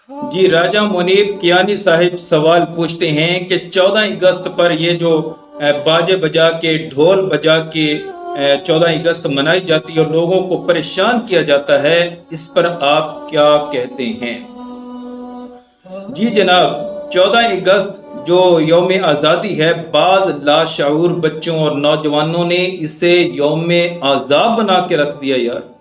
جی راجہ منیب کیانی صاحب سوال پوچھتے ہیں کہ 14 اگست پر یہ جو باجے بجا کے ڈھول بجا کے 14 اگست منائی جاتی ہے اور لوگوں کو پریشان کیا جاتا ہے، اس پر آپ کیا کہتے ہیں؟ جی جناب، 14 اگست جو یوم آزادی ہے، بعض لاشعور بچوں اور نوجوانوں نے اسے یوم عذاب بنا کے رکھ دیا یار۔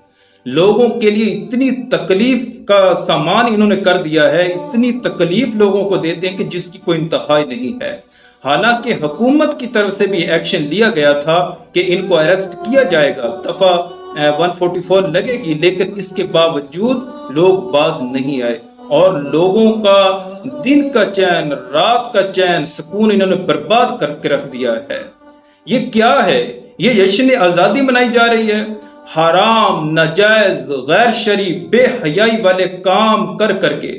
لوگوں کے لیے اتنی تکلیف کا سامان انہوں نے کر دیا ہے، اتنی تکلیف لوگوں کو دیتے ہیں کہ جس کی کوئی انتہا نہیں ہے۔ حالانکہ حکومت کی طرف سے بھی ایکشن لیا گیا تھا کہ ان کو اریسٹ کیا جائے گا، دفعہ 144 لگے گی، لیکن اس کے باوجود لوگ باز نہیں آئے اور لوگوں کا دن کا چین، رات کا چین، سکون انہوں نے برباد کر کے رکھ دیا ہے۔ یہ کیا ہے؟ یہ جشن آزادی منائی جا رہی ہے۔ حرام، ناجائز، غیر شرعی، بے حیائی والے کام کر کر کے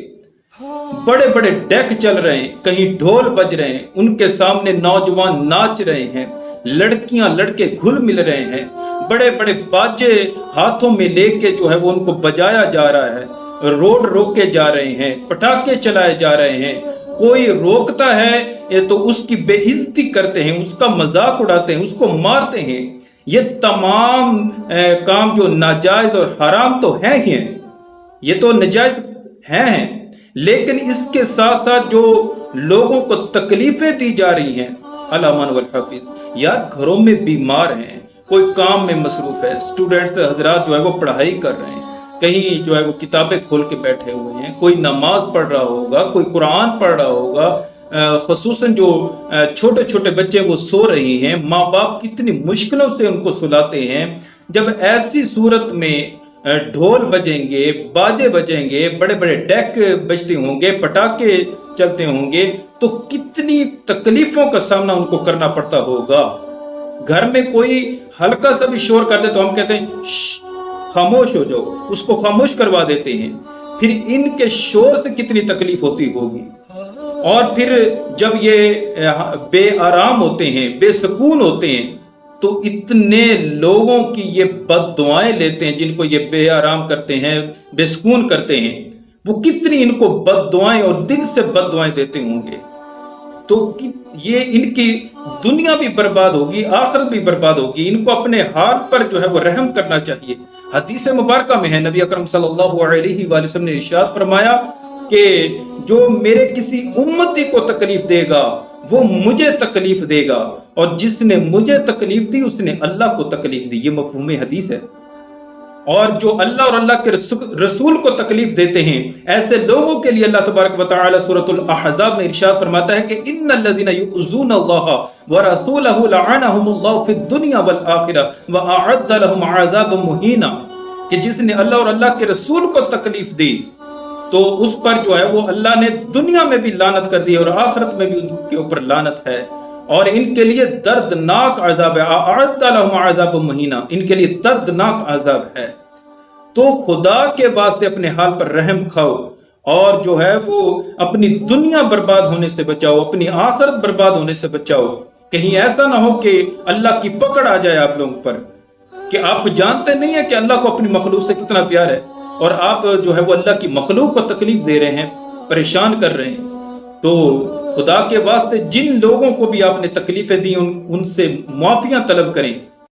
بڑے بڑے ڈیک چل رہے ہیں، کہیں ڈھول بج رہے ہیں، ان کے سامنے نوجوان ناچ رہے ہیں، لڑکیاں لڑکے گھل مل رہے ہیں، بڑے بڑے باجے ہاتھوں میں لے کے جو ہے وہ ان کو بجایا جا رہا ہے، روڈ روکے جا رہے ہیں، پٹاخے چلائے جا رہے ہیں۔ کوئی روکتا ہے تو اس کی بے عزتی کرتے ہیں، اس کا مذاق اڑاتے ہیں، اس کو مارتے ہیں۔ یہ تمام کام جو ناجائز اور حرام تو ہیں ہی ہیں، یہ تو ناجائز ہیں، لیکن اس کے ساتھ ساتھ جو لوگوں کو تکلیفیں دی جا رہی ہیں، علامہ والحافظ یا گھروں میں بیمار ہیں، کوئی کام میں مصروف ہے، اسٹوڈنٹس حضرات جو ہے وہ پڑھائی کر رہے ہیں، کہیں جو ہے وہ کتابیں کھول کے بیٹھے ہوئے ہیں، کوئی نماز پڑھ رہا ہوگا، کوئی قرآن پڑھ رہا ہوگا، خصوصاً جو چھوٹے چھوٹے بچے وہ سو رہی ہیں، ماں باپ کتنی مشکلوں سے ان کو سلاتے ہیں۔ جب ایسی صورت میں ڈھول بجیں گے، باجے بجیں گے، بڑے بڑے ڈیک بجتے ہوں گے، پٹاخے چلتے ہوں گے، تو کتنی تکلیفوں کا سامنا ان کو کرنا پڑتا ہوگا۔ گھر میں کوئی ہلکا سا بھی شور کر دے تو ہم کہتے ہیں خاموش ہو جاؤ، اس کو خاموش کروا دیتے ہیں۔ پھر ان کے شور سے کتنی تکلیف ہوتی ہوگی، اور پھر جب یہ بے آرام ہوتے ہیں، بے سکون ہوتے ہیں، تو اتنے لوگوں کی یہ بد دعائیں لیتے ہیں، جن کو یہ بے آرام کرتے ہیں، بے سکون کرتے ہیں، وہ کتنی ان کو بد دعائیں اور دل سے بد دعائیں دیتے ہوں گے۔ تو یہ ان کی دنیا بھی برباد ہوگی، آخرت بھی برباد ہوگی۔ ان کو اپنے حال پر جو ہے وہ رحم کرنا چاہیے۔ حدیث مبارکہ میں ہے، نبی اکرم صلی اللہ علیہ وآلہ وسلم نے ارشاد فرمایا کہ جو میرے کسی امتی کو تکلیف دے گا وہ مجھے تکلیف دے گا، اور جس نے مجھے تکلیف دی اس نے اللہ کو تکلیف دی۔ یہ مفہوم حدیث ہے۔ اور جو اللہ اور اللہ کے رسول کو تکلیف دیتے ہیں، ایسے لوگوں کے لیے اللہ تبارک و تعالی سورۃ الاحزاب میں ارشاد فرماتا ہے کہ ان الذين يؤذون الله ورسوله لعنهم الله في الدنيا والآخرة واعد لهم عذابا مهینا، کہ جس نے اللہ اور اللہ کے رسول کو تکلیف دی تو اس پر جو ہے وہ اللہ نے دنیا میں بھی لعنت کر دی اور آخرت میں بھی ان کے اوپر لعنت ہے، اور ان کے لیے دردناک عذاب ہے۔ اعد لهم عذاب مہینہ، ان کے لیے دردناک عذاب ہے۔ تو خدا کے واسطے اپنے حال پر رحم کھاؤ، اور جو ہے وہ اپنی دنیا برباد ہونے سے بچاؤ، اپنی آخرت برباد ہونے سے بچاؤ۔ کہیں ایسا نہ ہو کہ اللہ کی پکڑ آ جائے آپ لوگوں پر، کہ آپ کو جانتے نہیں ہیں کہ اللہ کو اپنی مخلوق سے کتنا پیار ہے، اور آپ جو ہے وہ اللہ کی مخلوق کو تکلیف دے رہے ہیں، پریشان کر رہے ہیں۔ تو خدا کے واسطے جن لوگوں کو بھی آپ نے تکلیفیں دی ان سے معافیاں طلب کریں۔